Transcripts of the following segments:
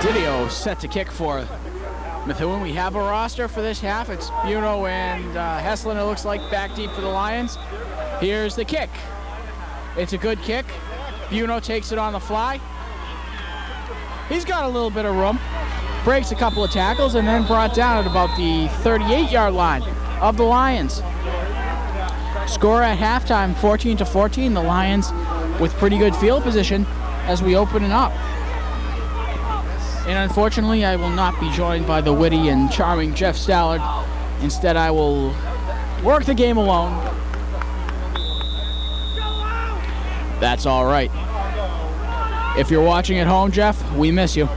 Didio set to kick for Methuen. We have a roster for this half. It's Buno and Heslin, it looks like, back deep for the Lions. Here's the kick. It's a good kick. Buno takes it on the fly. He's got a little bit of room. Breaks a couple of tackles and then brought down at about the 38-yard line of the Lions. Score at halftime, 14-14. The Lions with pretty good field position as we open it up. And unfortunately, I will not be joined by the witty and charming Jeff Stallard. Instead, I will work the game alone. That's all right. If you're watching at home, Jeff, we miss you.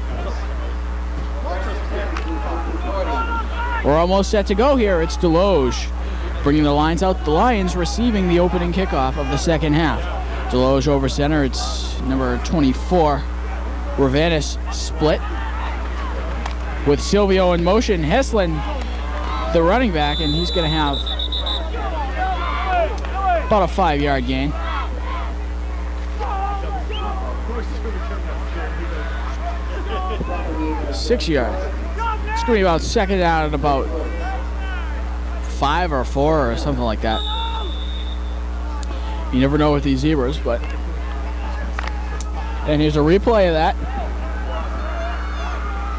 We're almost set to go here. It's Deloge bringing the lines out. The Lions receiving the opening kickoff of the second half. Deloge over center. It's number 24. Ravanis split with Silvio in motion. Heslin, the running back, and he's going to have about a 5-yard gain. Six yards. It's going to be about second down at about 5 or 4 or something like that. You never know with these zebras, but. And here's a replay of that.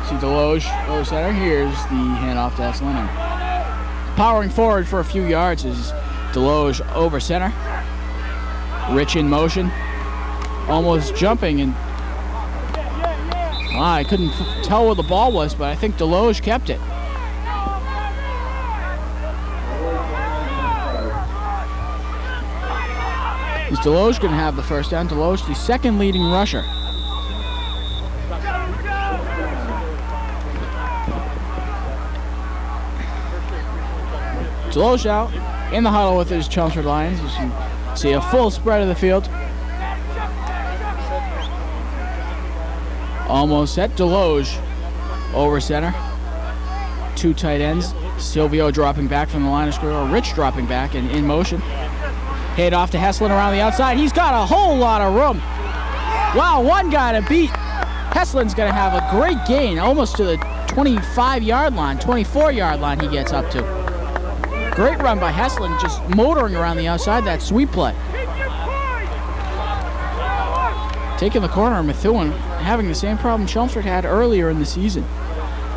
See Deloge over center. Here's the handoff to Heslin. And powering forward for a few yards is Deloge over center. Rich in motion. Almost jumping, and I couldn't tell where the ball was, but I think Deloge kept it. Is Deloge going to have the first down? Deloge, the second leading rusher. Deloge out in the huddle with his Chelmsford Lions. You can see a full spread of the field. Almost set. Deloge over center. Two tight ends. Silvio dropping back from the line of scrimmage. Rich dropping back and in motion. Head off to Heslin around the outside. He's got a whole lot of room. Wow, one guy to beat. Heslin's going to have a great gain, almost to the 25-yard line, 24-yard line he gets up to. Great run by Heslin, just motoring around the outside, that sweep play. Taking the corner, Methuen having the same problem Chelmsford had earlier in the season.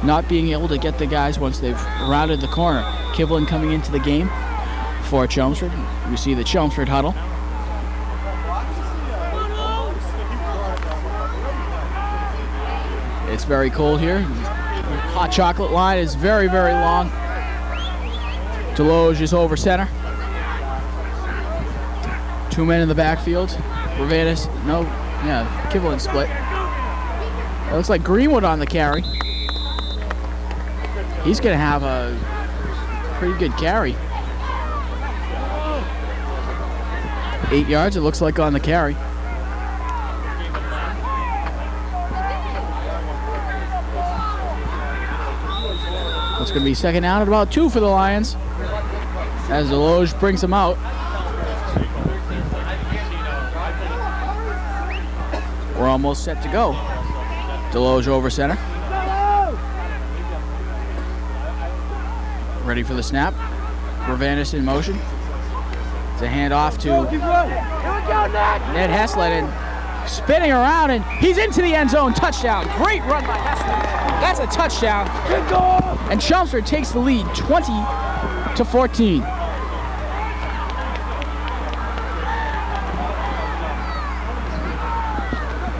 Not being able to get the guys once they've rounded the corner. Kivlin coming into the game for Chelmsford. You see the Chelmsford huddle. It's very cold here. Hot chocolate line is very, very long. Deloge is over center. Two men in the backfield. Ravanis, no, yeah, Kivlin split. It looks like Greenwood on the carry. He's going to have a pretty good carry. 8 yards, it looks like, on the carry. It's going to be second down at about 2 for the Lions as Deloge brings them out. We're almost set to go. Deloge over center. Ready for the snap. Ravanis in motion. It's a handoff to Ned Heslin, and spinning around, and he's into the end zone. Touchdown. Great run by Heslin. That's a touchdown. And Chelmsford takes the lead 20-14.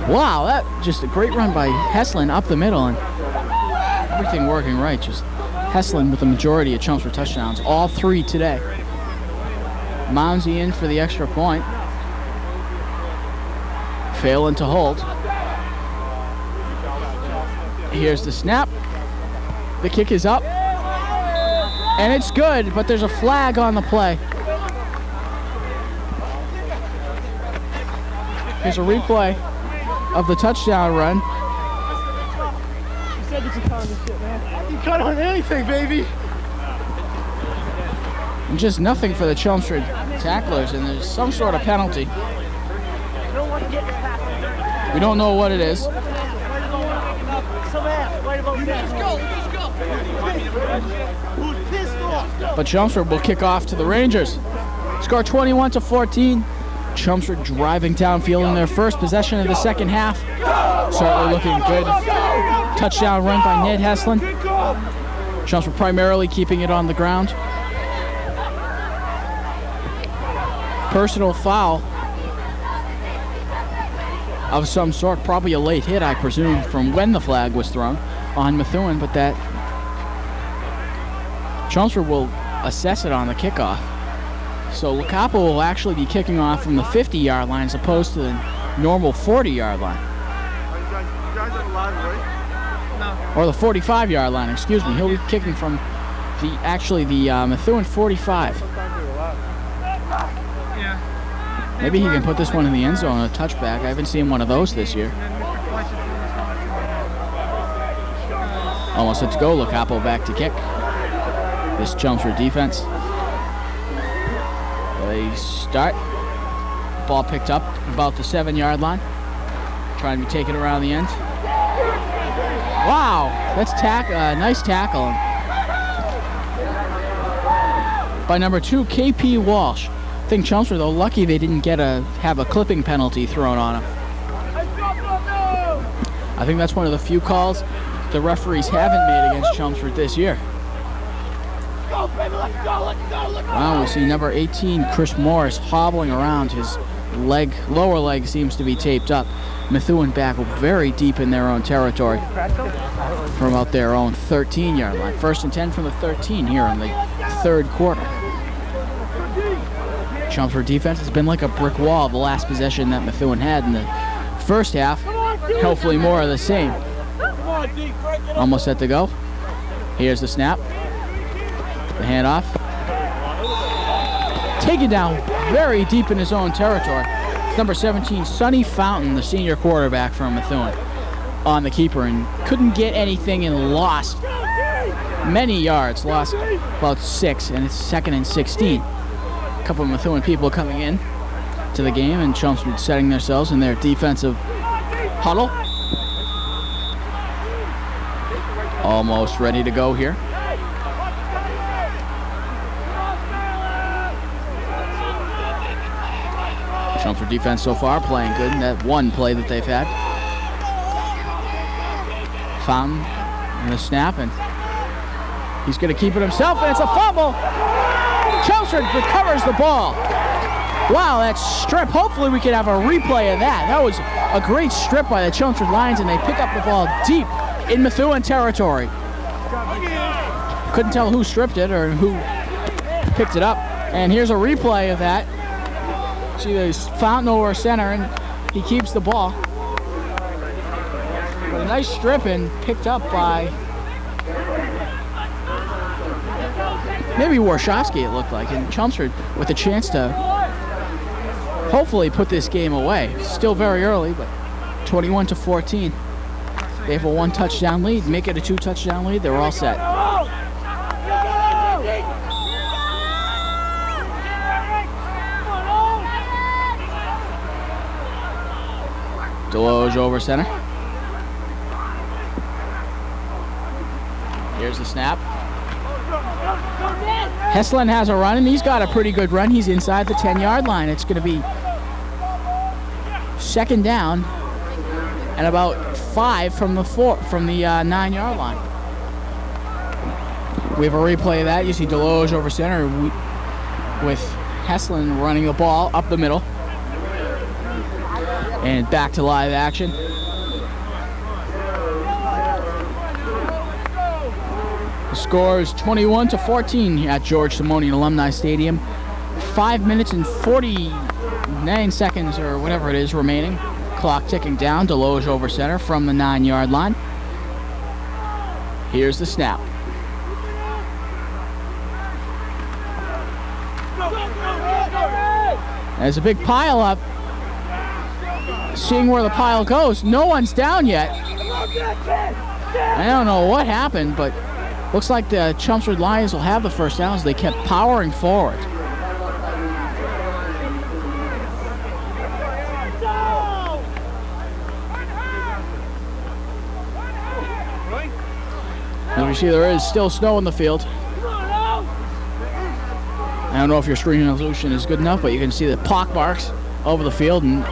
Wow, that just a great run by Heslin up the middle, and everything working right. Just Heslin with the majority of Chelmsford touchdowns, all 3 today. Mounsey in for the extra point. Failing to hold. Here's the snap. The kick is up. And it's good, but there's a flag on the play. Here's a replay of the touchdown run. You said you could cut on this shit, man. You cut on anything, baby. And just nothing for the Chelmsford tacklers, and there's some sort of penalty. We don't know what it is. But Chelmsford will kick off to the Rangers. Score 21-14. Chelmsford driving downfield in their first possession of the second half. Certainly looking good. Touchdown run by Ned Heslin. Chelmsford primarily keeping it on the ground. Personal foul of some sort, probably a late hit, I presume, from when the flag was thrown on Methuen, but that Chelmsford will assess it on the kickoff. So Locapo will actually be kicking off from the 50-yard line as opposed to the normal 40-yard line. Or the 45-yard line, excuse me. He'll be kicking from the Methuen 45. Maybe he can put this one in the end zone, a touchback. I haven't seen one of those this year. Almost set to go. Locapo back to kick. This Chelmsford defense. They start. Ball picked up about the 7-yard line. Trying to be taken around the end. Wow, that's nice tackle by number 2, KP Walsh. I think Chelmsford, though, lucky they didn't have a clipping penalty thrown on him. I think that's one of the few calls the referees haven't made against Chelmsford this year. Wow, we see number 18, Chris Morris, hobbling around. His lower leg seems to be taped up. Methuen back very deep in their own territory from about their own 13-yard line. 1st and 10 from the 13 here in the third quarter. Chelmsford defense has been like a brick wall the last possession that Methuen had in the first half. Hopefully more of the same. Almost set to go. Here's the snap. The handoff. Taken down very deep in his own territory. Number 17, Sonny Fountain, the senior quarterback from Methuen, on the keeper and couldn't get anything and lost many yards. Lost about 6, and it's 2nd and 16. A couple of Methuen people coming in to the game, and Chelmsford setting themselves in their defensive huddle. Almost ready to go here. Chelmsford defense so far playing good in that one play that they've had. Fountain in the snap, and he's going to keep it himself, and it's a fumble. Chelmsford recovers the ball. Wow, that strip. Hopefully we can have a replay of that. That was a great strip by the Chelmsford Lions, and they pick up the ball deep in Methuen territory. Couldn't tell who stripped it or who picked it up. And here's a replay of that. See, there's Fountain over center, and he keeps the ball. But a nice strip and picked up by maybe Warshawski, it looked like. And Chelmsford with a chance to hopefully put this game away. Still very early, but 21-14. They have a 1-touchdown lead. Make it a 2-touchdown lead. They're all set. Deloge over center. Here's the snap. Heslin has a run, and he's got a pretty good run. He's inside the 10-yard line. It's going to be 2nd down and about 5 from the 9-yard line. We have a replay of that. You see Deloge over center with Heslin running the ball up the middle. And back to live action. The score is 21-14 at George Simonian Alumni Stadium. 5 minutes and 49 seconds or whatever it is remaining. Clock ticking down. Deloge over center from the 9-yard line. Here's the snap. There's a big pile up. Seeing where the pile goes, no one's down yet. I don't know what happened, but looks like the Chelmsford Lions will have the first down as they kept powering forward. As we see, there is still snow in the field. I don't know if your screen resolution is good enough, but you can see the pock marks over the field, and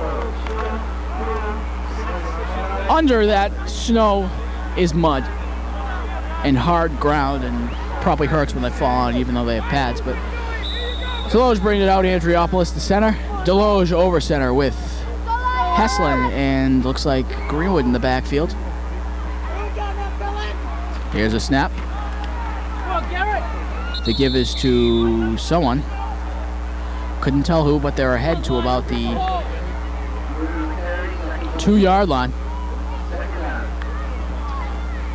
under that snow is mud and hard ground, and probably hurts when they fall on it, even though they have pads. But Deloge bringing it out. Andreopolis the center, Deloge over center with Heslin, and looks like Greenwood in the backfield. Here's a snap. The give is to someone. Couldn't tell who, but they're ahead to about the 2-yard line.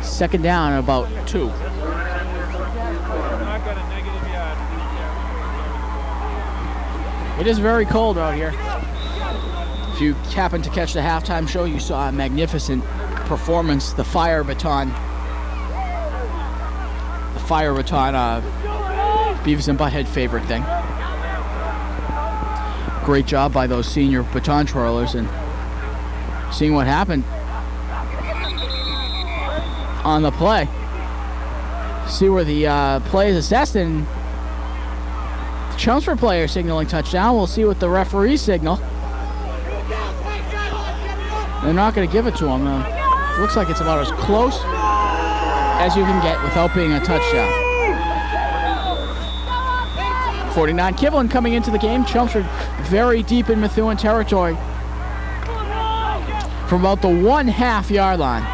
Second down at about 2. It is very cold out here. If you happened to catch the halftime show, you saw a magnificent performance. The fire baton, Beavis and Butthead favorite thing. Great job by those senior baton twirlers, and seeing what happened on the play. See where the play is assessed, and the Chelmsford player signaling touchdown. We'll see what the referees signal. They're not going to give it to him. It looks like it's about as close as you can get without being a touchdown. 49 Kivlin coming into the game. Chelmsford very deep in Methuen territory from about the 1.5 yard line.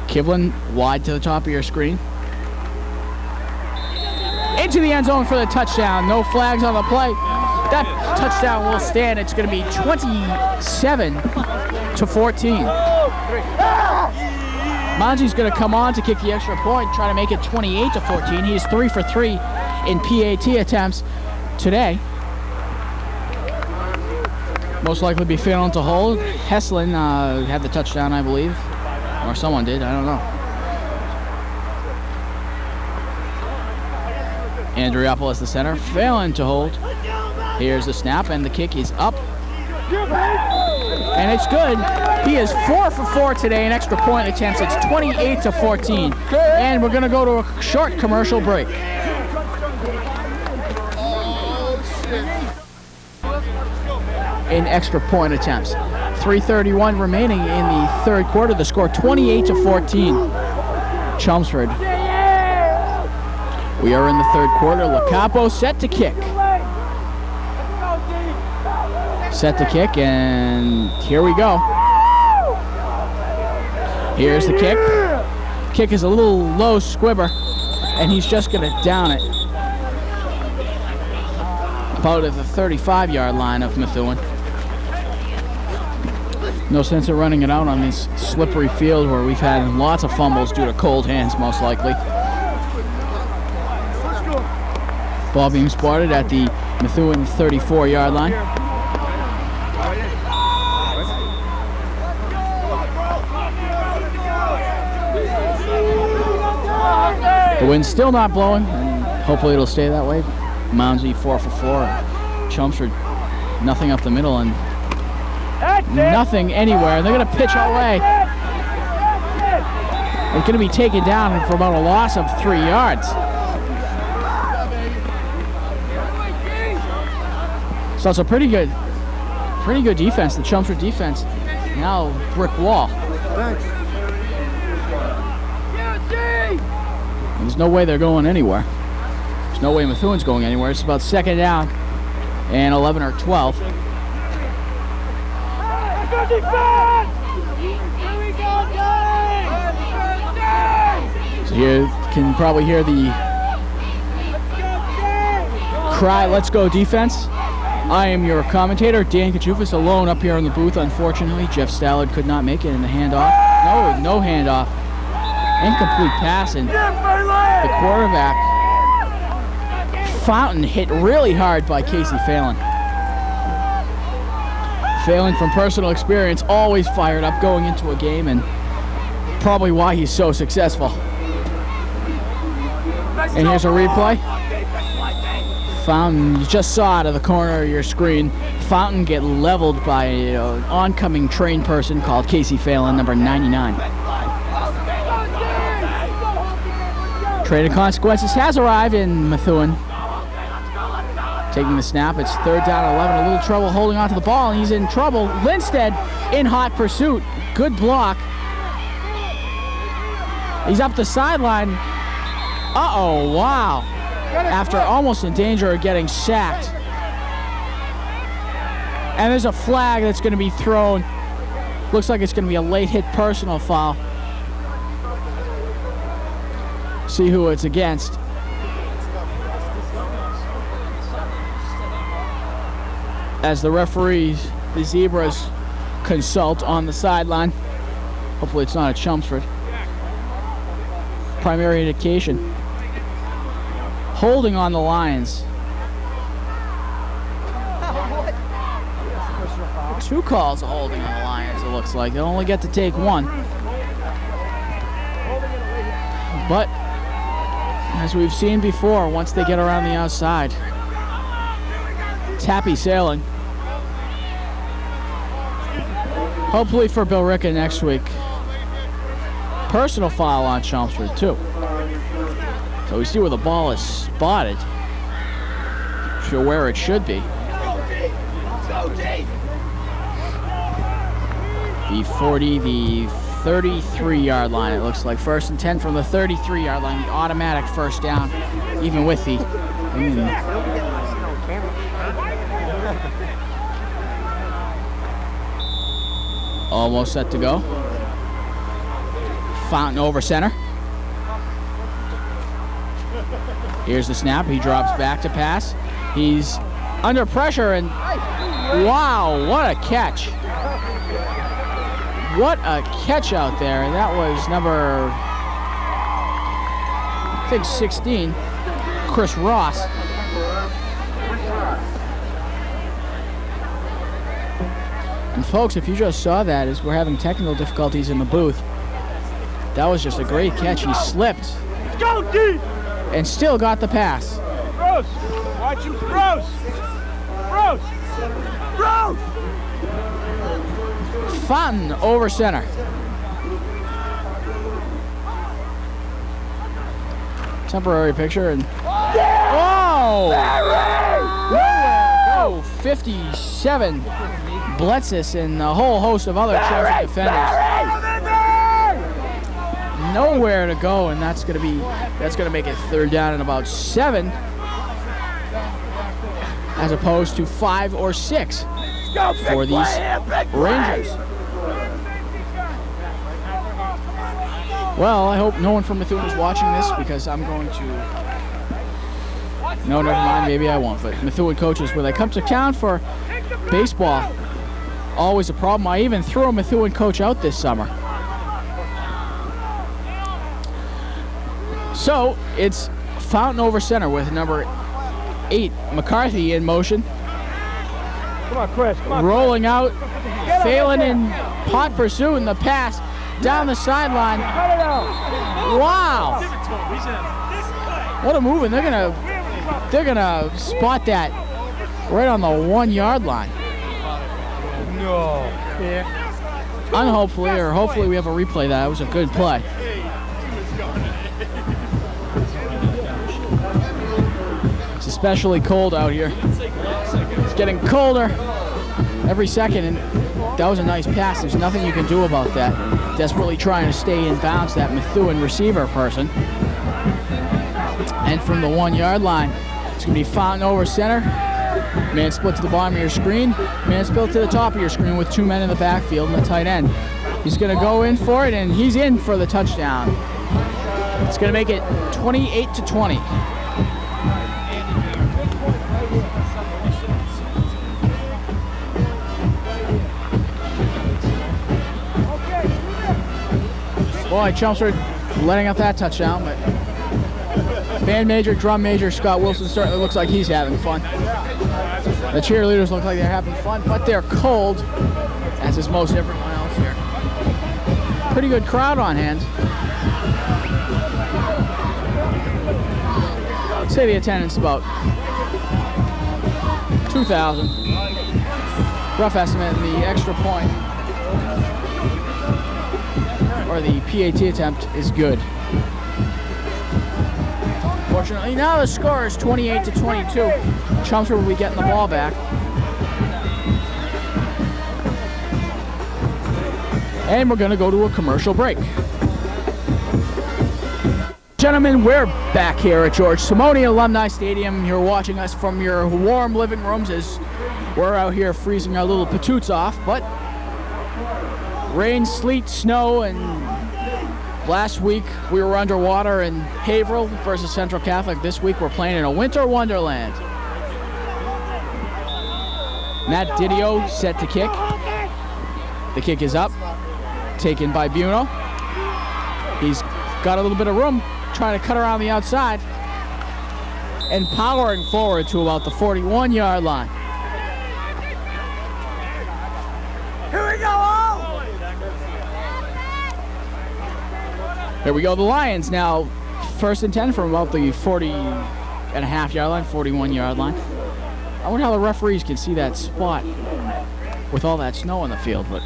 Kivlin wide to the top of your screen. Into the end zone for the touchdown. No flags on the play. That touchdown will stand. It's going to be 27-14. Manji's going to come on to kick the extra point, try to make it 28-14. He is 3 for 3 in PAT attempts today. Most likely be failing to hold. Heslin had the touchdown, I believe. Or someone did, I don't know. Andreopolis the center, failing to hold. Here's the snap, and the kick is up. And it's good. He is 4 for 4 today in extra point attempts. It's 28-14. And we're going to go to a short commercial break. In extra point attempts. 3:31 remaining in the third quarter. The score 28-14. Chelmsford. We are in the third quarter. Lacapo set to kick. Set to kick, and here we go. Here's the kick. Kick is a little low squibber, and he's just going to down it about at the 35-yard line of Methuen. No sense of running it out on this slippery field where we've had lots of fumbles due to cold hands, most likely. Ball being spotted at the Methuen 34-yard line. The wind's still not blowing, and hopefully it'll stay that way. Mounsey 4 for 4. Chelmsford nothing up the middle and nothing anywhere. They're going to pitch away. They're going to be taken down for about a loss of 3 yards. So it's a pretty good defense. The Chelmsford defense now brick wall. Thanks. There's no way they're going anywhere. There's no way Methuen's going anywhere. It's about second down and 11 or 12. So you can probably hear the cry, "Let's go defense." I am your commentator, Dan Kachufis, alone up here in the booth. Unfortunately, Jeff Stallard could not make it in the handoff. No handoff. Incomplete pass, and the quarterback, Fountain, hit really hard by Casey Phelan. Phelan, from personal experience, always fired up going into a game, and probably why he's so successful. And here's a replay. Fountain, you just saw out of the corner of your screen, Fountain get leveled by an oncoming train person called Casey Phelan, number 99. Trade of consequences has arrived in Methuen. Taking the snap, it's 3rd down 11, a little trouble holding onto the ball, and he's in trouble. Lindstedt in hot pursuit, good block. He's up the sideline. Uh-oh, wow. After almost in danger of getting sacked. And there's a flag that's going to be thrown. Looks like it's going to be a late hit personal foul. See who it's against. As the referees, the Zebras, consult on the sideline. Hopefully it's not a Chelmsford. Primary indication. Holding on the Lions. 2 calls of holding on the Lions, it looks like. They'll only get to take 1. But, as we've seen before, once they get around the outside, it's happy sailing. Hopefully for Bill Ricca next week. Personal foul on Chelmsford, too. So we see where the ball is spotted. For where it should be. The 40, the 33-yard line, it looks like. 1st and 10 from the 33-yard line. Automatic first down, even with the... Almost set to go. Fountain over center. Here's the snap. He drops back to pass. He's under pressure, and wow, what a catch. What a catch out there. That was number, I think 16, Chris Ross. And folks, if you just saw that, as we're having technical difficulties in the booth, that was just a great catch. He slipped. Go deep! And still got the pass. Gross! Watch him, Gross! Gross! Gross! Fountain over center. Temporary picture and... Oh! Oh! 57. Bletsis and a whole host of other Chelsea defenders. Nowhere to go, and that's gonna make it 3rd down and about 7, as opposed to 5 or 6 for these Rangers. Well, I hope no one from Methuen is watching this, because I'm going to... No, never mind, maybe I won't, but Methuen coaches, when they come to town for baseball, always a problem. I even threw a Methuen coach out this summer. So, it's Fountain over center with number 8, McCarthy, in motion. Come on, Chris. Come on, rolling out. Phelan in hot pursuit, and the pass down the sideline. Wow! What a move, and they're gonna spot that right on the 1-yard line. No. Yeah. Unhopefully, or hopefully we have a replay of that. It was a good play. It's especially cold out here. It's getting colder every second, and that was a nice pass. There's nothing you can do about that. Desperately trying to stay in bounds, that Methuen receiver person. And from the 1-yard line, it's going to be Fountain over center. Man split to the bottom of your screen. Man split to the top of your screen with 2 men in the backfield and the tight end. He's going to go in for it, and he's in for the touchdown. It's going to make it 28-20. Boy, Chelmsford letting up that touchdown, but band major, drum major, Scott Wilson certainly looks like he's having fun. The cheerleaders look like they're having fun, but they're cold, as is most everyone else here. Pretty good crowd on hand. I'd say the attendance about 2,000. Rough estimate, the extra point, or the PAT attempt, is good. Fortunately, now the score is 28-22. Chelmsford will be getting the ball back. And we're going to go to a commercial break. Gentlemen, we're back here at George Simone Alumni Stadium. You're watching us from your warm living rooms as we're out here freezing our little patoots off, but rain, sleet, snow, and last week we were underwater in Haverhill versus Central Catholic. This week we're playing in a winter wonderland. Matt Didio set to kick. The kick is up, taken by Buno. He's got a little bit of room, trying to cut around the outside and powering forward to about the 41-yard line. Here we go! Here we go, the Lions now first and 10 from about the 40.5-yard line, 41-yard line. I wonder how the referees can see that spot with all that snow on the field, but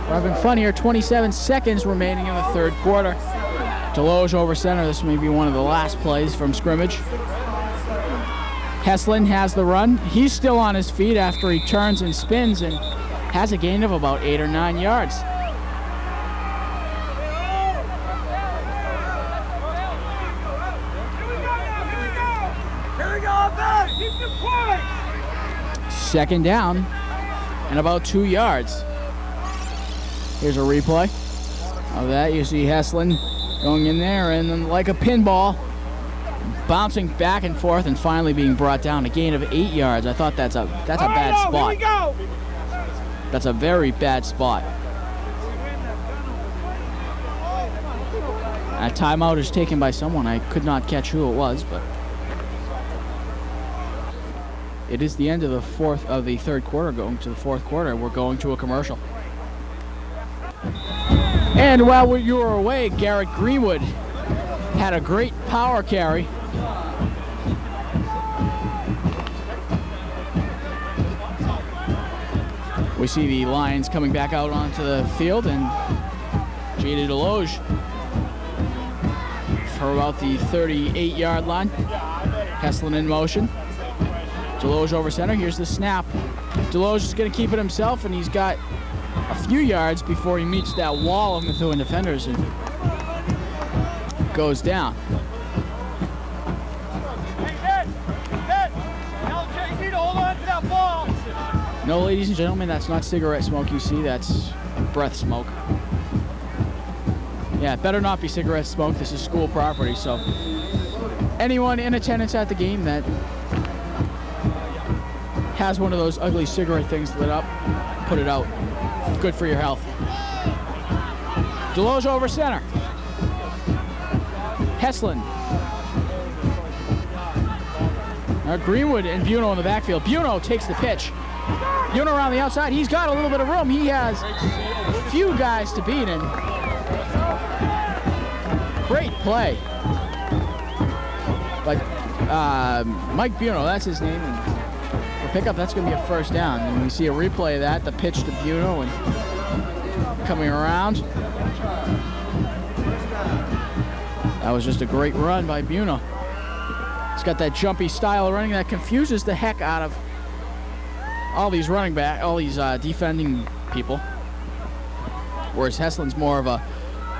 we're having fun here. 27 seconds remaining in the third quarter. Deloge over center. This may be one of the last plays from scrimmage. Heslin has the run. He's still on his feet after he turns and spins and has a gain of about 8 or 9 yards. Second down and about 2 yards. Here's a replay of that. You see Heslin going in there and then, like a pinball, bouncing back and forth and finally being brought down. A gain of 8 yards. I thought that's a bad spot. That's a very bad spot. A timeout is taken by someone. I could not catch who it was, but it is the end of the third quarter. Going to the fourth quarter, we're going to a commercial. And while you were away, Garrett Greenwood had a great power carry. We see the Lions coming back out onto the field, and J.D. Deloge for about the 38-yard line. Heslin in motion. Deloge over center. Here's the snap. Deloge is going to keep it himself, and he's got a few yards before he meets that wall of Methuen defenders and goes down. No, ladies and gentlemen, that's not cigarette smoke you see, that's breath smoke. Yeah, it better not be cigarette smoke. This is school property, so anyone in attendance at the game that has one of those ugly cigarette things lit up, put it out. Good for your health. Deloge over center. Heslin. Now Greenwood and Buno in the backfield. Buno takes the pitch. Buno around the outside. He's got a little bit of room. He has a few guys to beat, and great play. But Mike Buno, that's his name. And for pickup, that's going to be a first down. And we see a replay of that. The pitch to Buno and coming around. That was just a great run by Buno. He's got that jumpy style of running that confuses the heck out of all these running back, all these defending people. Whereas Heslin's more of a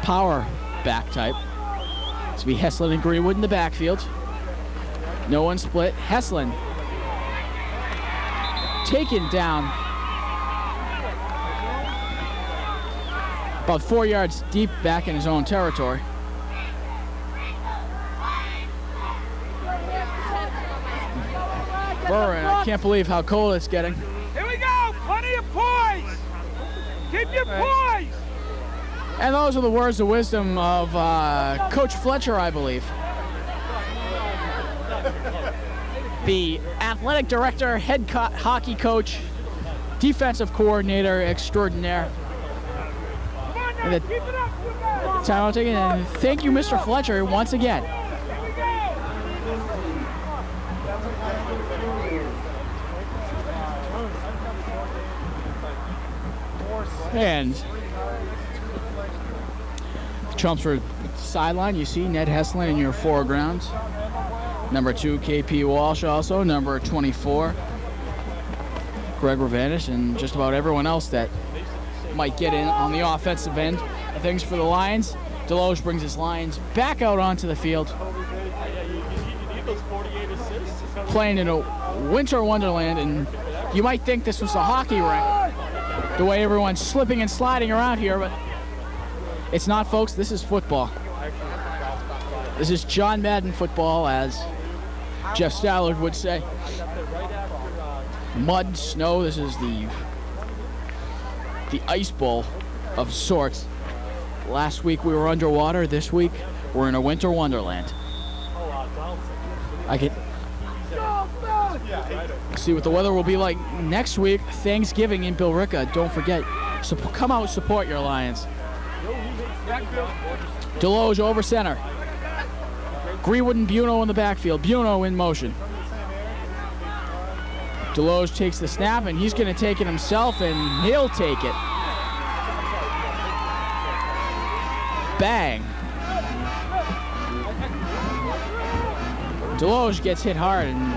power back type. It's be Heslin and Greenwood in the backfield. No one split. Heslin taken down about 4 yards deep back in his own territory. Burren, I can't believe how cold it's getting. Here we go, plenty of poise. Keep your poise. And those are the words of wisdom of Coach Fletcher, I believe. The athletic director, head hockey coach, defensive coordinator extraordinaire. Come on And the timeout taken, and thank you, Mr. Fletcher, once again. And Chelmsford sideline, you see Ned Heslin in your foreground. Number 2, KP Walsh also. Number 24, Greg Ravanis, and just about everyone else that might get in on the offensive end of things for the Lions. Deloge brings his Lions back out onto the field. Playing in a winter wonderland, and you might think this was a hockey rink, the way everyone's slipping and sliding around here, but it's not, folks. This is football. This is John Madden football, as Jeff Stallard would say. Mud, snow, this is the ice bowl of sorts. Last week we were underwater. This week we're in a winter wonderland. I can see what the weather will be like next week. Thanksgiving in Billerica. Don't forget, so come out and support your Lions. Deloge over center. Greenwood and Buno in the backfield. Buno in motion. Deloge takes the snap, and he's going to take it himself, and he'll take it. Bang. Deloge gets hit hard, and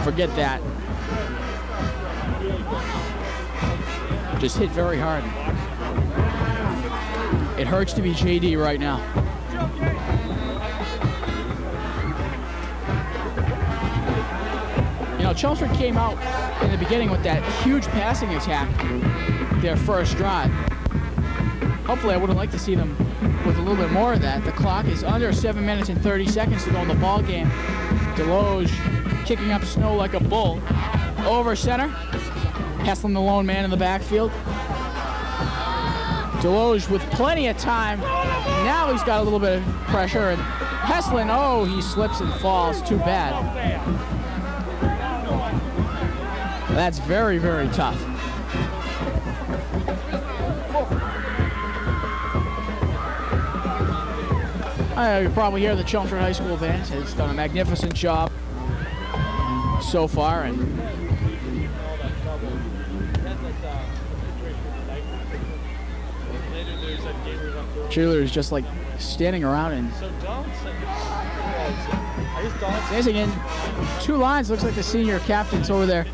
forget that. Just hit very hard. It hurts to be JD right now. You know, Chelmsford came out in the beginning with that huge passing attack, their first drive. Hopefully, I would have liked to see them with a little bit more of that. The clock is under 7 minutes and 30 seconds to go in the ball game. Deloge kicking up snow like a bull. Over center. Heslin, the lone man in the backfield. Deloge with plenty of time. Now he's got a little bit of pressure. And Heslin, oh, he slips and falls. Too bad. That's very, very tough. You probably hear the Chelmsford High School band has done a magnificent job so far, and cheerleaders just like standing around and dancing in two lines. Looks like the senior captain's over there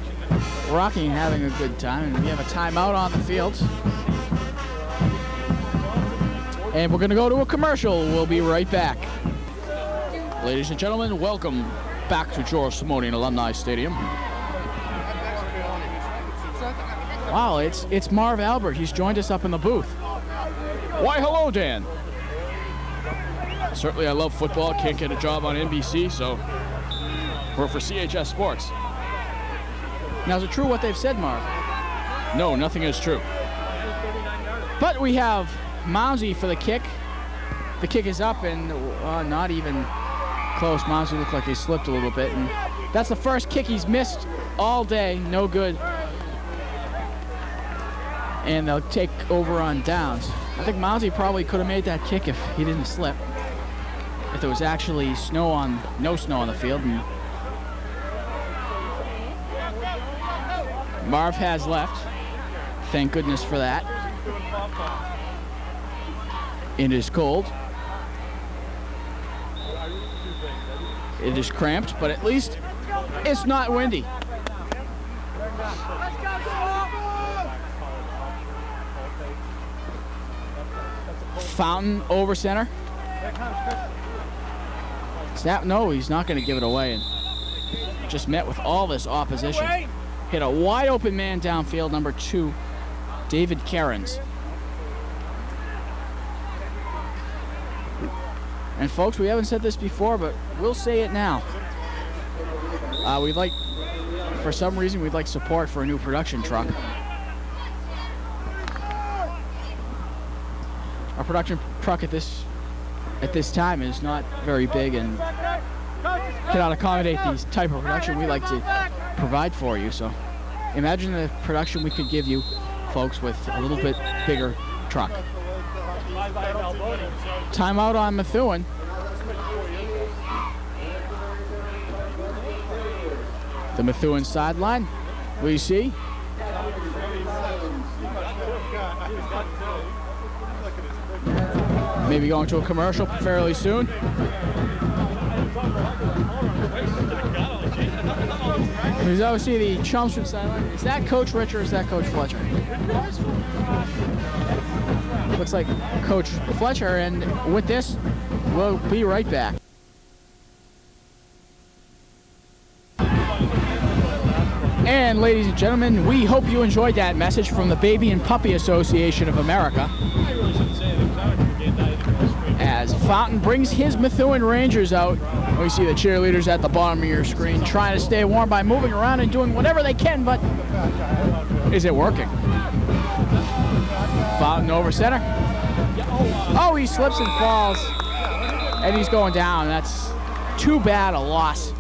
rocking and having a good time, and we have a timeout on the field. And we're going to go to a commercial. We'll be right back. Ladies and gentlemen, welcome back to George Simonian Alumni Stadium. Wow, it's Marv Albert. He's joined us up in the booth. Why, hello, Dan. Certainly, I love football. Can't get a job on NBC, so we're for CHS Sports. Now, is it true what they've said, Marv? No, nothing is true. But we have Mounsey for the kick. The kick is up, and not even close. Mounsey looked like he slipped a little bit, and that's the first kick he's missed all day. No good. And they'll take over on downs. I think Mounsey probably could have made that kick if he didn't slip. If there was actually no snow on the field. And Marv has left. Thank goodness for that. It is cold. It is cramped, but at least it's not windy. Fountain over center. Snap, no, he's not going to give it away, and just met with all this opposition. Hit a wide open man downfield, number 2, David Cairns. And folks, we haven't said this before, but we'll say it now. For some reason, we'd like support for a new production truck. Our production truck at this time is not very big and cannot accommodate these type of production we like to provide for you. So imagine the production we could give you, folks, with a little bit bigger truck. Timeout on Methuen. The Methuen sideline. What do you see? Maybe going to a commercial fairly soon. There's obviously the Chelmsford sideline. Is that Coach Rich or is that Coach Fletcher? Looks like Coach Fletcher, and with this, we'll be right back. And ladies and gentlemen, we hope you enjoyed that message from the Baby and Puppy Association of America. As Fountain brings his Methuen Rangers out, we see the cheerleaders at the bottom of your screen trying to stay warm by moving around and doing whatever they can, but is it working? Fountain over center. Oh, he slips and falls, and he's going down. That's too bad a loss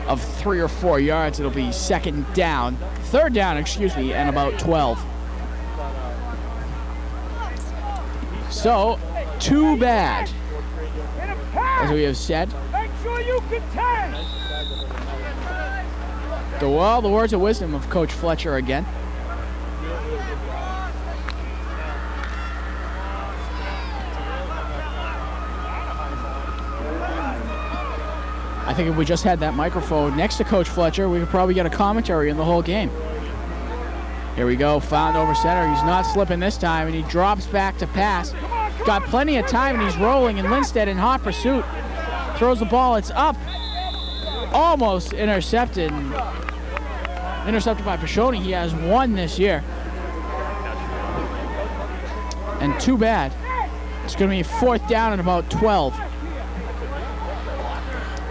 of 3 or 4 yards. It'll be third down, excuse me, and about 12. So, too bad, as we have said. Make sure you contend. The words of wisdom of Coach Fletcher again. I think if we just had that microphone next to Coach Fletcher, we could probably get a commentary in the whole game. Here we go, Fountain over center. He's not slipping this time, and he drops back to pass. Got plenty of time, and he's rolling, and Lindstedt in hot pursuit. Throws the ball, it's up. Almost intercepted. Intercepted by Pashoni. He has 1 this year. And too bad. It's going to be 4th down and about 12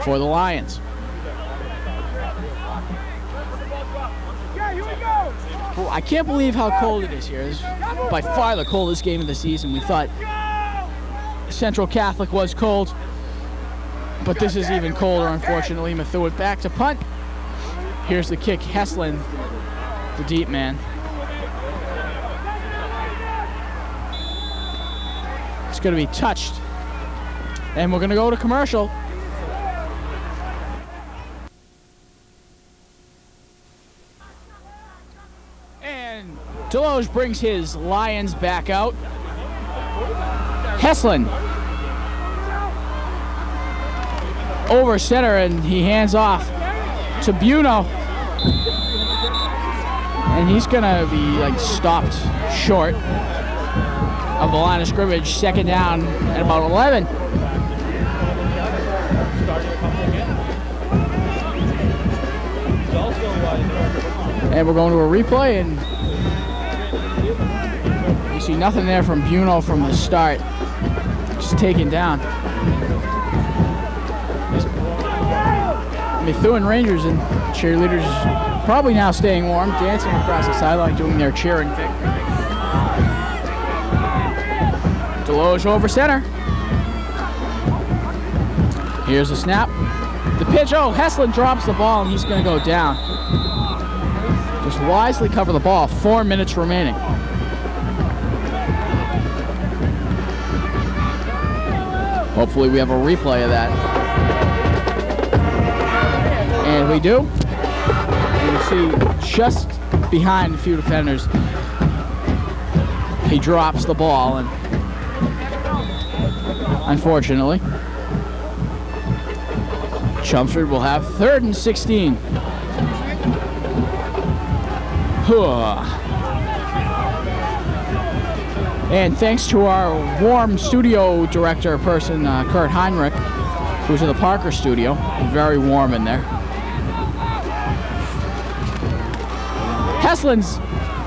for the Lions. I can't believe how cold it is here. This is by far the coldest game of the season. We thought Central Catholic was cold, but this is even colder, unfortunately. Methuen back to punt. Here's the kick. Heslin, the deep man. It's going to be touched. And we're going to go to commercial. And Deloge brings his Lions back out. Heslin over center, and he hands off to Buno. And he's going to be stopped short of the line of scrimmage. 2nd down at about 11. And we're going to a replay, and you see nothing there from Buno from the start. Just taken down. Methuen Rangers and cheerleaders probably now staying warm, dancing across the sideline, doing their cheering thing. Deloge over center. Here's the snap. The pitch. Oh, Heslin drops the ball, and he's going to go down. Just wisely cover the ball. 4 minutes remaining. Hopefully we have a replay of that. And we do. And you see just behind a few defenders, he drops the ball, and unfortunately, Chelmsford will have 3rd and 16. And thanks to our warm studio director person, Kurt Heinrich, who's in the Parker studio. Very warm in there. Heslin's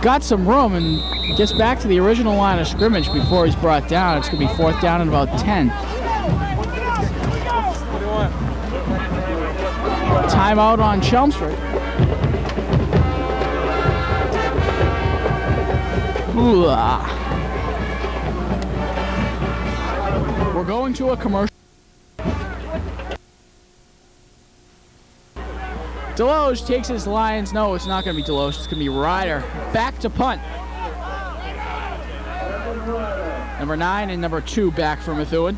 got some room and gets back to the original line of scrimmage before he's brought down. It's going to be 4th down and about 10. Timeout on Chelmsford. We're going to a commercial. Deloge takes his Lions. No, it's not going to be Deloge. It's going to be Ryder. Back to punt. Number 9 and number 2 back for Methuen.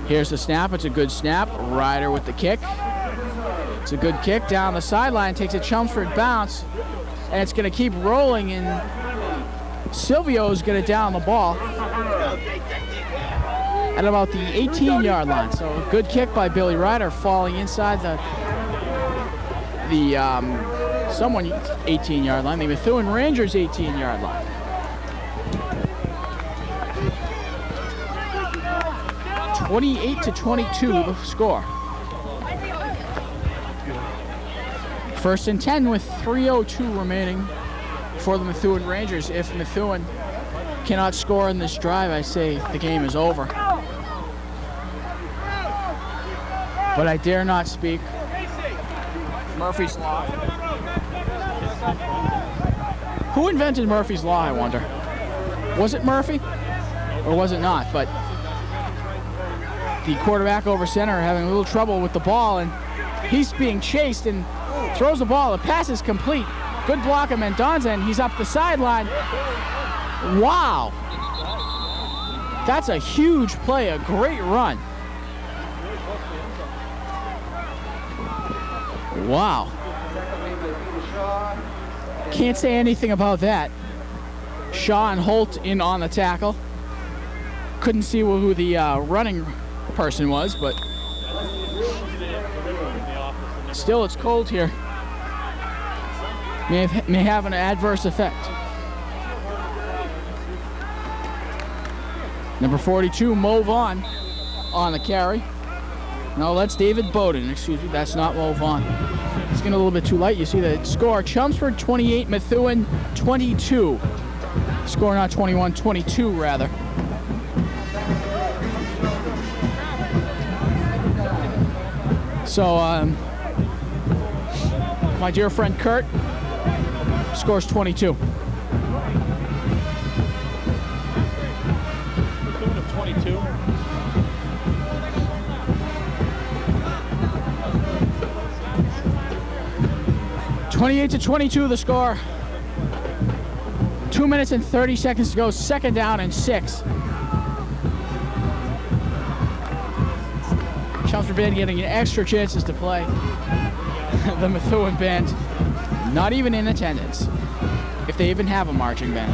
Here's the snap. It's a good snap. Ryder with the kick. It's a good kick down the sideline. Takes a Chelmsford bounce. And it's going to keep rolling. And Silvio's going to down the ball at about the 18-yard line. So a good kick by Billy Ryder, falling inside the someone 18-yard line. The Methuen Rangers 18-yard line. (28-22) the score. First and 10 with 3:02 remaining for the Methuen Rangers. If Methuen cannot score in this drive, I say the game is over. But I dare not speak Murphy's Law. Who invented Murphy's Law, I wonder? Was it Murphy? Or was it not? But the quarterback over center having a little trouble with the ball, and he's being chased and throws the ball. The pass is complete. Good block of Mendonza, and he's up the sideline. Wow. That's a huge play, a great run. Wow. Can't say anything about that. Shaw and Holt in on the tackle. Couldn't see who the running person was, but still it's cold here. May have an adverse effect. Number 42, Mo Vaughn on the carry. No, that's David Bowden. Excuse me, that's not Mo Vaughn. It's getting a little bit too light. You see the score, Chelmsford 28, Methuen 22. Score not 21, 22 rather. So, my dear friend Kurt scores 22. 22. (28-22) the score. 2 minutes and 30 seconds to go. Second down and 6. Chelmsford band getting extra chances to play. The Methuen band not even in attendance, if they even have a marching band.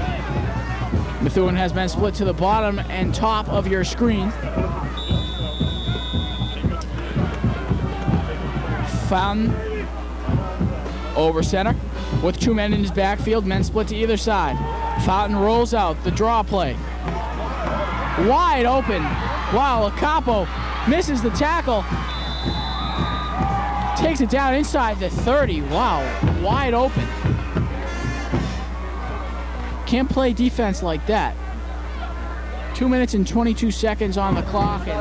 Methuen has been split to the bottom and top of your screen. Fountain over center with 2 men in his backfield. Men split to either side. Fountain rolls out the draw play. Wide open. Wow, Acapo misses the tackle. Takes it down inside the 30. Wow, wide open. Can't play defense like that. 2 minutes and 22 seconds on the clock. And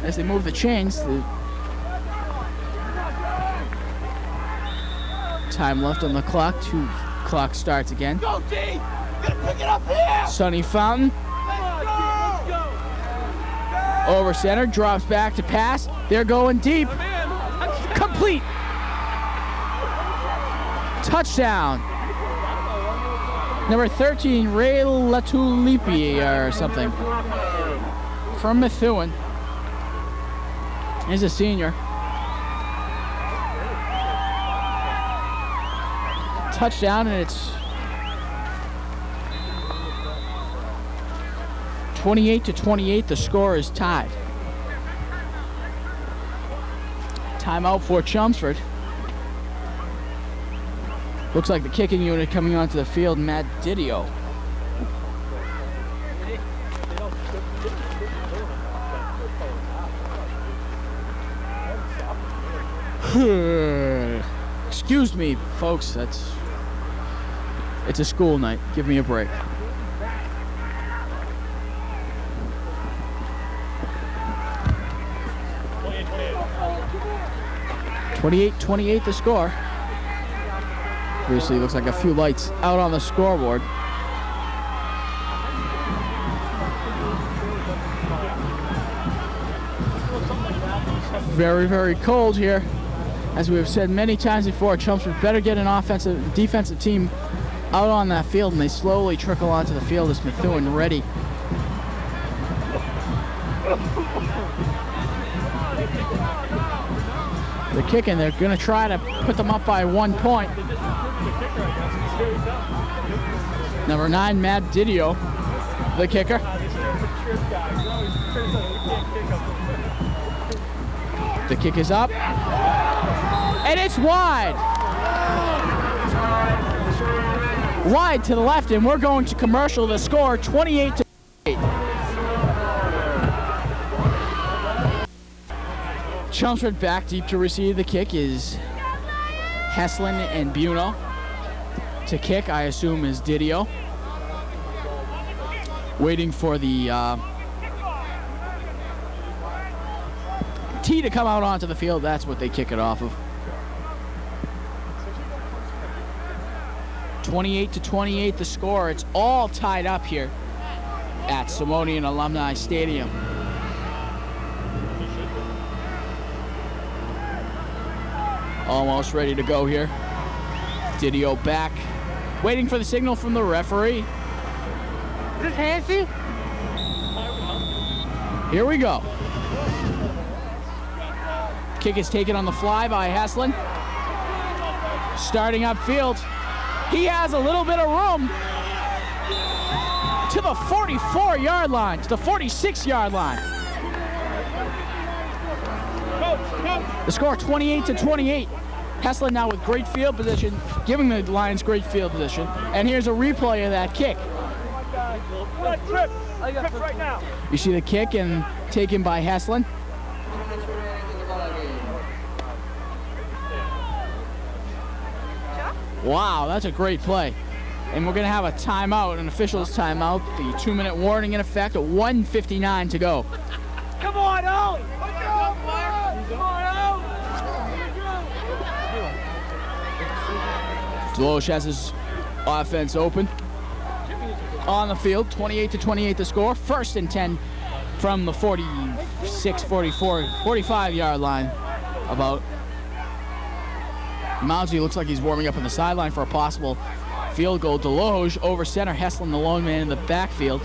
as they move the chains, the time left on the clock. Clock starts again. Go, D! Gotta pick it up here! Sonny Fountain. Over center, drops back to pass. They're going deep. Complete. Touchdown. Number 13, Ray Latulipi or something. From Methuen. He's a senior. Touchdown, and it's 28-28. The score is tied. Timeout for Chelmsford. Looks like the kicking unit coming onto the field, Matt Didio. Excuse me, folks. It's a school night. Give me a break. (28-28) the score. Obviously, looks like a few lights out on the scoreboard. Very, very cold here As we have said many times before, Chelmsford better get an defensive team out on that field, and they slowly trickle onto the field as Methuen ready. They're kicking. They're going to try to put them up by 1 point. Number 9, Matt Didio, the kicker. The kick is up, and it's wide. Wide to the left, and we're going to commercial. The score 28-8. Chelmsford back deep to receive. The kick is Heslin and Buno. To kick, I assume, is Didio. Waiting for the tee to come out onto the field. That's what they kick it off of. 28-28 the score. It's all tied up here at Simonian Alumni Stadium. Almost ready to go here. Didio back, waiting for the signal from the referee. Is this Hansie? Here we go. Kick is taken on the fly by Heslin. Starting upfield. He has a little bit of room to the 44-yard line, to the 46-yard line. The score 28-28. Heslin now with great field position, giving the Lions great field position. And here's a replay of that kick. Trip right now. You see the kick and taken by Heslin. Wow, that's a great play. And we're going to have a timeout, an official's timeout. The 2-minute warning in effect at 1:59 to go. Come on, Owen! Come on, Owen! Deloche has his offense open on the field. 28-28 the score. 1st and 10 from the 46, 44, 45-yard line about. Mounsley looks like he's warming up on the sideline for a possible field goal. Deloge over center. Heslin, the lone man in the backfield.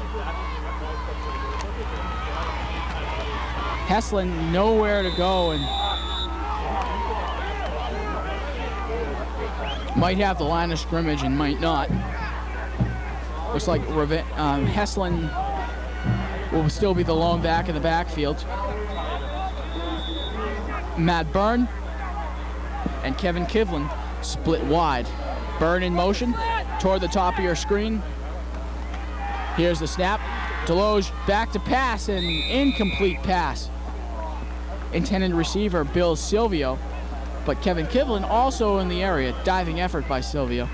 Heslin nowhere to go and might have the line of scrimmage and might not. Looks like Heslin will still be the lone back in the backfield. Matt Byrne and Kevin Kivlin split wide. Byrne in motion toward the top of your screen. Here's the snap. Deloge back to pass, and incomplete pass. Intended receiver Bill Silvio, but Kevin Kivlin also in the area. Diving effort by Silvio.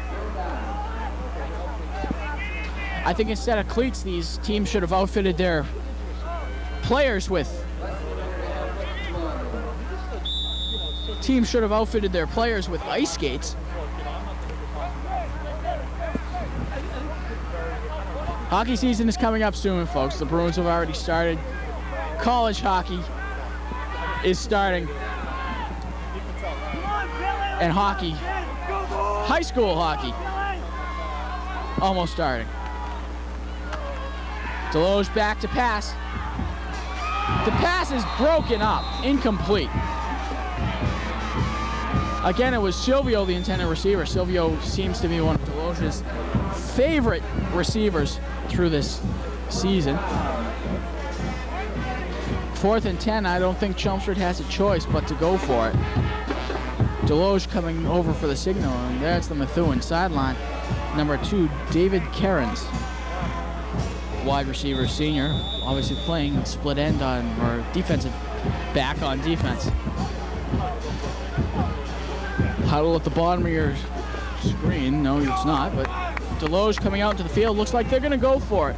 I think instead of cleats, these teams should have outfitted their players with ice skates. Hockey season is coming up soon, folks. The Bruins have already started. College hockey is starting. And hockey, high school hockey, almost starting. Deloge back to pass. The pass is broken up, incomplete. Again, it was Silvio, the intended receiver. Silvio seems to be one of Deloge's favorite receivers through this season. 4th and 10, I don't think Chelmsford has a choice but to go for it. Deloge coming over for the signal, and there's the Methuen sideline. Number 2, David Cairns. Wide receiver senior, obviously playing split end on, or defensive back on defense. Huddle at the bottom of your screen. No, it's not, but Deloge coming out into the field. Looks like they're going to go for it.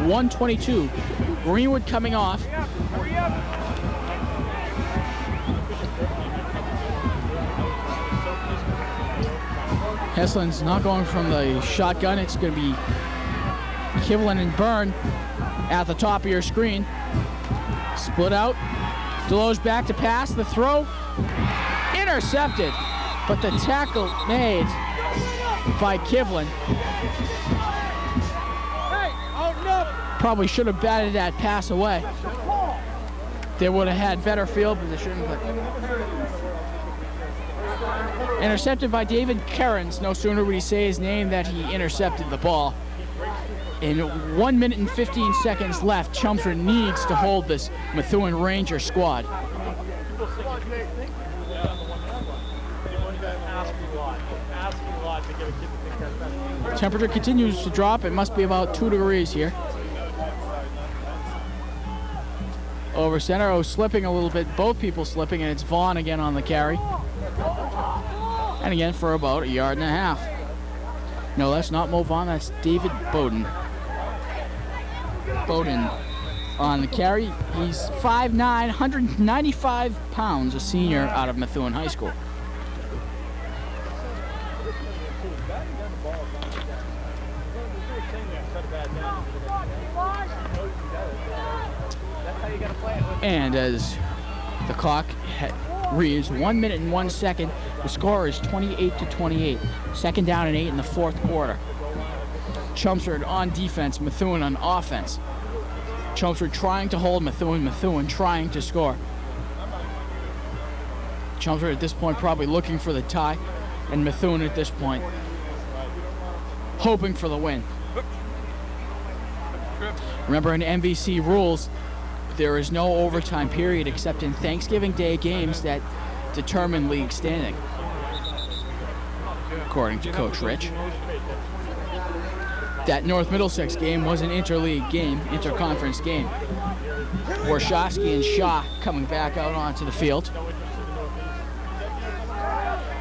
1:22. Greenwood coming off. Heslin's not going from the shotgun. It's going to be Kivlin and Byrne at the top of your screen. Split out. Deloge back to pass. The throw. intercepted, but the tackle made by Kivlin. Probably should have batted that pass away. They would have had better field position, but intercepted by David Kerens. No sooner would he say his name that he intercepted the ball. In 1 minute and 15 seconds left, Chelmsford needs to hold this Methuen Ranger squad. Temperature continues to drop. It must be about 2 degrees here. Over center, oh, slipping a little bit. Both people slipping, and it's Vaughn again on the carry. And again for about 1.5 yards. No, that's not Mo Vaughn, that's David Bowden. Bowden on the carry. He's 5'9", 195 pounds, a senior out of Methuen High School. And as the clock reads 1 minute and 1 second, the score is 28-28. Second down and 8 in the fourth quarter. Chelmsford on defense, Methuen on offense. Chelmsford trying to hold Methuen trying to score. Chelmsford at this point probably looking for the tie, and Methuen at this point hoping for the win. Remember, in MVC rules, there is no overtime period except in Thanksgiving Day games that determine league standing, according to Coach Rich. That North Middlesex game was an interleague game, interconference game. Warshawski and Shaw coming back out onto the field.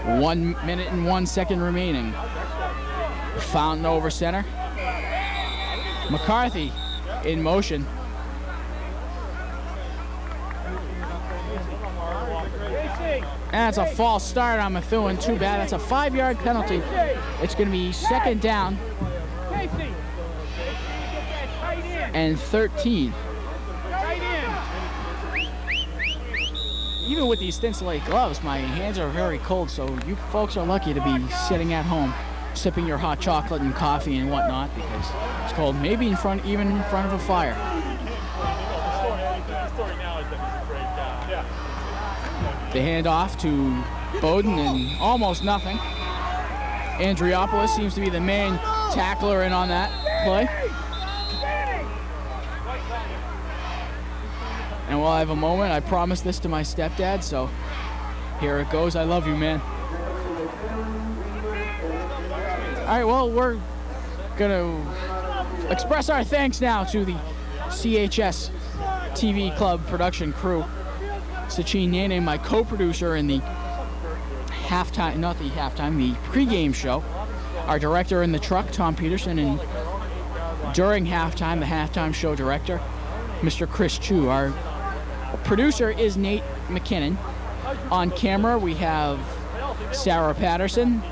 1 minute and 1 second remaining. Fountain over center. McCarthy in motion. That's a false start on Methuen. Too bad. That's a 5-yard penalty. It's going to be second down and 13. Even with these Thinsulate gloves, my hands are very cold, so you folks are lucky to be sitting at home sipping your hot chocolate and coffee and whatnot because it's cold. Maybe even in front of a fire. The handoff to Bowden and almost nothing. Andriopoulos seems to be the main tackler in on that play. And while I have a moment, I promised this to my stepdad, so here it goes. I love you, man. All right, well, we're gonna express our thanks now to the CHS TV Club production crew. Sachin Nene, my co-producer in the halftime, not the halftime, the pregame show. Our director in the truck, Tom Peterson, and during halftime, the halftime show director, Mr. Chris Chu. Our producer is Nate McKinnon. On camera, we have Sarah Patterson,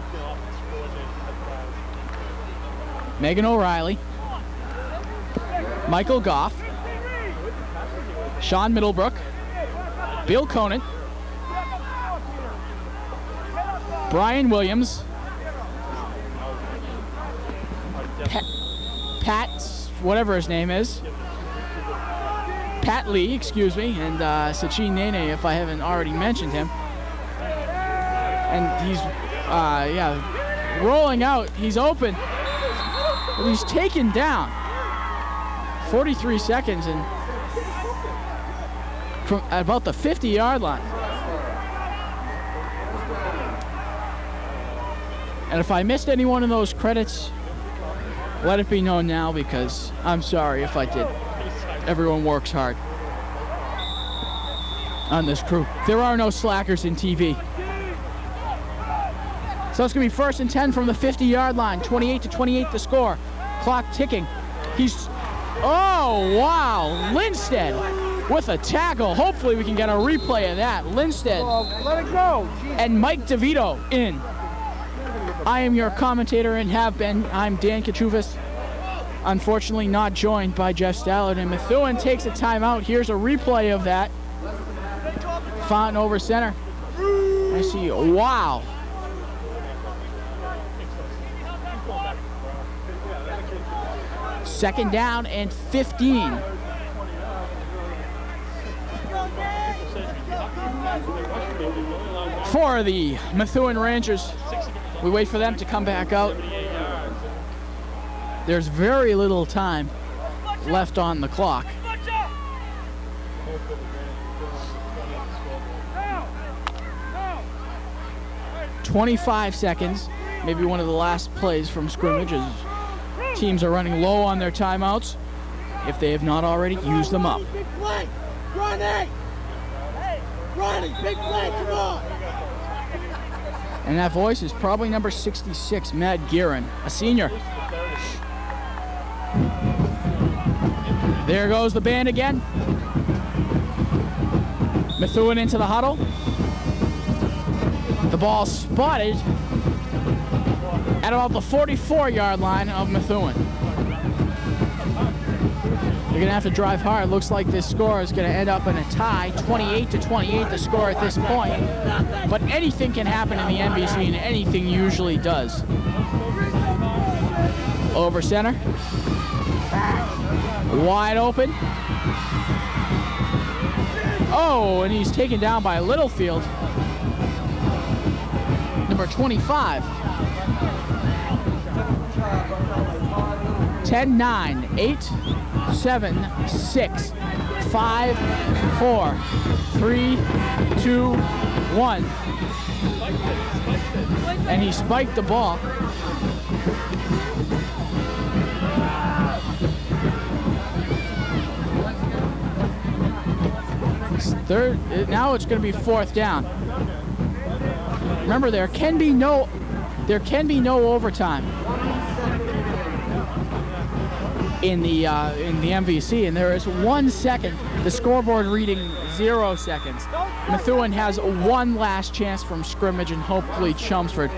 Megan O'Reilly, Michael Goff, Sean Middlebrook, Bill Conant, Brian Williams, Pat, whatever his name is, Pat Lee, excuse me, and Sachin Nene, if I haven't already mentioned him. And he's, rolling out. He's open. But he's taken down. 43 seconds and from about the 50-yard line. And if I missed anyone in those credits, let it be known now because I'm sorry if I did. Everyone works hard on this crew. There are no slackers in TV. So it's going to be 1st and 10 from the 50-yard line. 28-28 the score. Clock ticking. Oh, wow. Lindstedt with a tackle. Hopefully we can get a replay of that. Lindstedt. Let it go. And Mike DeVito in. I am your commentator and have been. I'm Dan Kachoufis. Unfortunately not joined by Jeff Stallard. And Methuen takes a timeout. Here's a replay of that. Fountain over center. And I see. Wow. Second down and 15. For the Methuen Rangers, we wait for them to come back out. There's very little time left on the clock. 25 seconds, maybe one of the last plays from scrimmage, as teams are running low on their timeouts if they have not already used them up. Big play! Running! Running! Big play! Come on! And that voice is probably number 66, Matt Guerin, a senior. There goes the band again. Methuen into the huddle. The ball spotted at about the 44-yard line of Methuen. They're going to have to drive hard. Looks like this score is going to end up in a tie, 28-28 the score at this point. But anything can happen in the NBC, and anything usually does. Over center. Wide open. Oh, and he's taken down by Littlefield. Number 25. 10-9, 8, 7, 6, 5, 4, 3, 2, 1. And he spiked the ball. Third, now it's going to be fourth down. Remember, there can be no overtime in the MVC, and there is 1 second. The scoreboard reading 0 seconds. Methuen has one last chance from scrimmage, and hopefully Chelmsford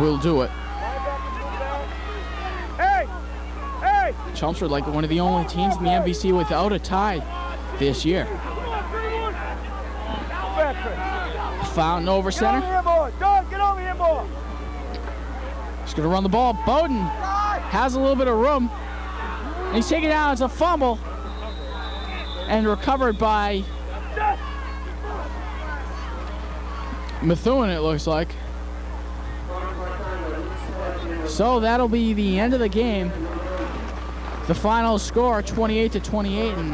will do it. Chelmsford, like one of the only teams in the MVC without a tie this year. Fountain over center. Get over here, boy. He's going to run the ball. Bowden has a little bit of room. And he's taken down. It's a fumble. And recovered by Methuen, it looks like. So that'll be the end of the game. The final score, 28-28, and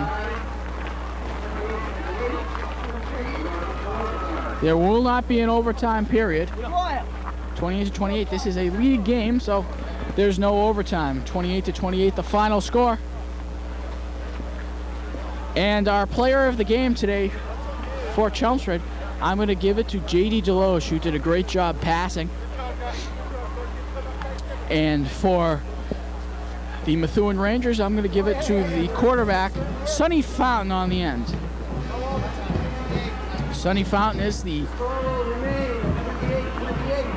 there will not be an overtime period. 28-28, this is a league game, so there's no overtime. 28-28, the final score. And our player of the game today for Chelmsford, I'm going to give it to J.D. Deloche, who did a great job passing. And for the Methuen Rangers, I'm going to give it to the quarterback, Sonny Fountain, on the end. Sonny Fountain is the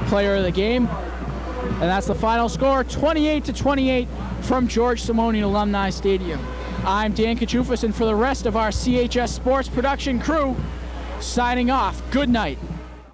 player of the game. And that's the final score, 28-28 from George Simonian Alumni Stadium. I'm Dan Kachufis, and for the rest of our CHS Sports production crew, signing off. Good night.